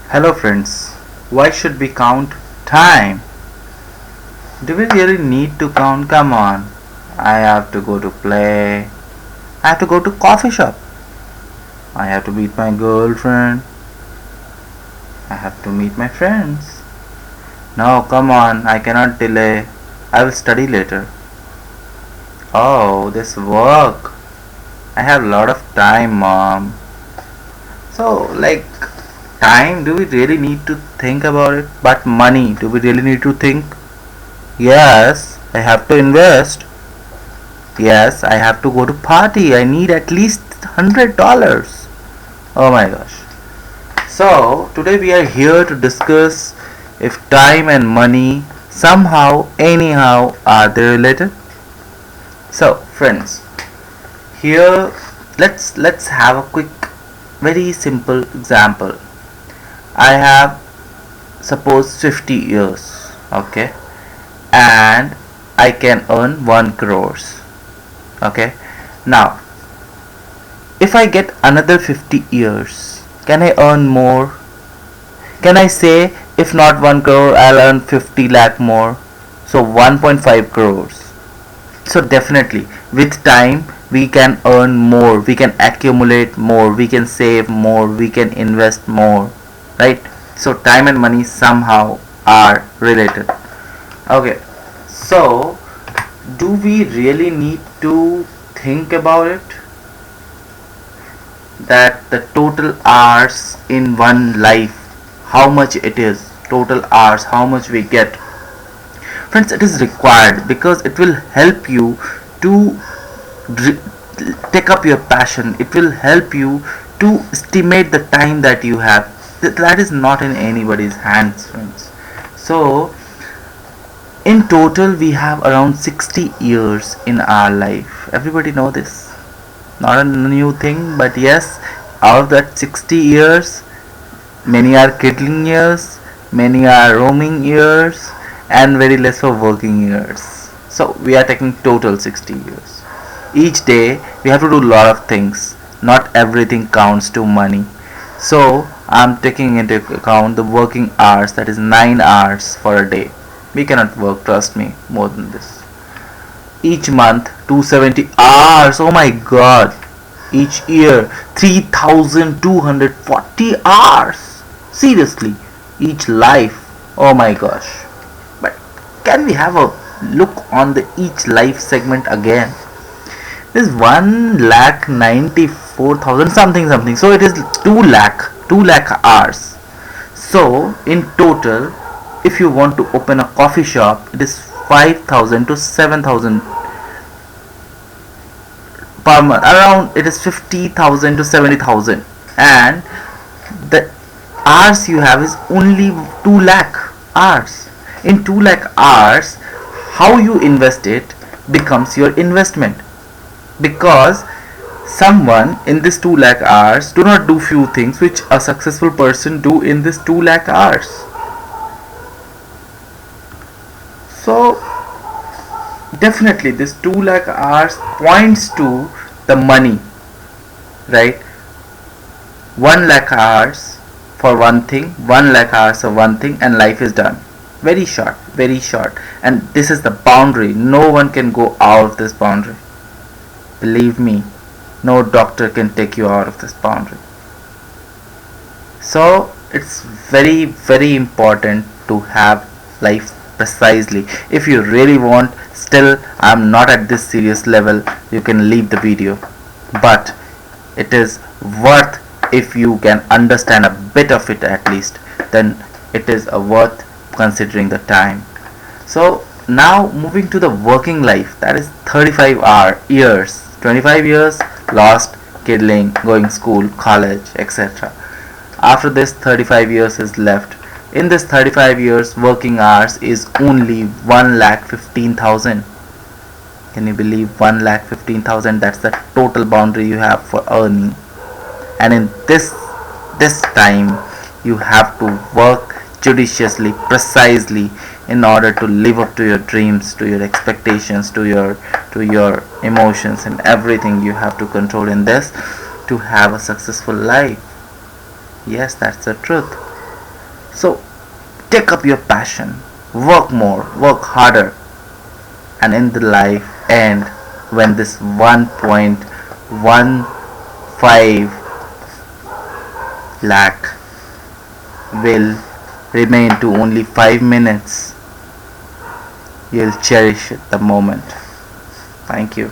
Hello friends, why should we count time? Do we really need to count? Come on. I have to go to play. I have to go to coffee shop. I have to meet my girlfriend. I have to meet my friends. No, come on, I cannot delay. I will study later. Oh, this work. I have a lot of time, mom. So, time, do we really need to think about it? But money, do we really need to think? Yes, I have to invest. Yes, I have to go to party. I need at least $100. Oh my gosh. So, today we are here to discuss if time and money somehow, anyhow, are they related? So, friends, here let's have a quick, very simple example. I have suppose 50 years, okay, and I can earn 1 crores. Okay, now if I get another 50 years, can I earn more? Can I say if not 1 crore, I'll earn 50 lakh more? So 1.5 crores. So definitely with time we can earn more, we can accumulate more, we can save more, we can invest more, right? So time and money somehow are related. Okay, so do we really need to think about it, that the total hours in one life, how much it is, total hours, how much we get? Friends, it is required because it will help you to take up your passion. It will help you to estimate the time that you have. That is not in anybody's hands, friends. So in total we have around 60 years in our life. Everybody know this, not a new thing, but yes, out of that 60 years, many are kiddling years, many are roaming years, and very less for working years. So we are taking total 60 years. Each day we have to do a lot of things. Not everything counts to money. So I'm taking into account the working hours, that is 9 hours for a day. We cannot work, trust me, more than this. Each month 270 hours, oh my god. Each year 3240 hours. Seriously, each life, oh my gosh. But can we have a look on the each life segment again? This 1,94,000 something something, so it is 2 lakh hours. So in total, if you want to open a coffee shop, it is 5,000 to 7,000 per month. Around it is 50,000 to 70,000, and the hours you have is only 2 lakh hours. In 2 lakh hours, how you invest it becomes your investment, because someone in this 2 lakh hours do not do few things which a successful person do in this 2 lakh hours. So definitely this 2 lakh hours points to the money, right? 1 lakh hours for one thing, 1 lakh hours for one thing, and life is done. Very short, very short. And this is the boundary. No one can go out of this boundary. Believe me, no doctor can take you out of this boundary. So it's very, very important to have life precisely. If you really want, still I'm not at this serious level, you can leave the video. But it is worth, if you can understand a bit of it at least, then it is a worth considering the time. So now moving to the working life, that is 35 years, 25 years lost kiddling, going school, college, etc. After this 35 years is left. In this 35 years, working hours is only 1,15,000. Can you believe 1,15,000? That's the total boundary you have for earning. And in this time, you have to work judiciously, precisely, in order to live up to your dreams, to your expectations, to your emotions, and everything you have to control in this to have a successful life. Yes, that's the truth. So take up your passion, work more, work harder, and in the life end, when this 1.15 lakh will remain to only 5 minutes, you'll cherish the moment. Thank you.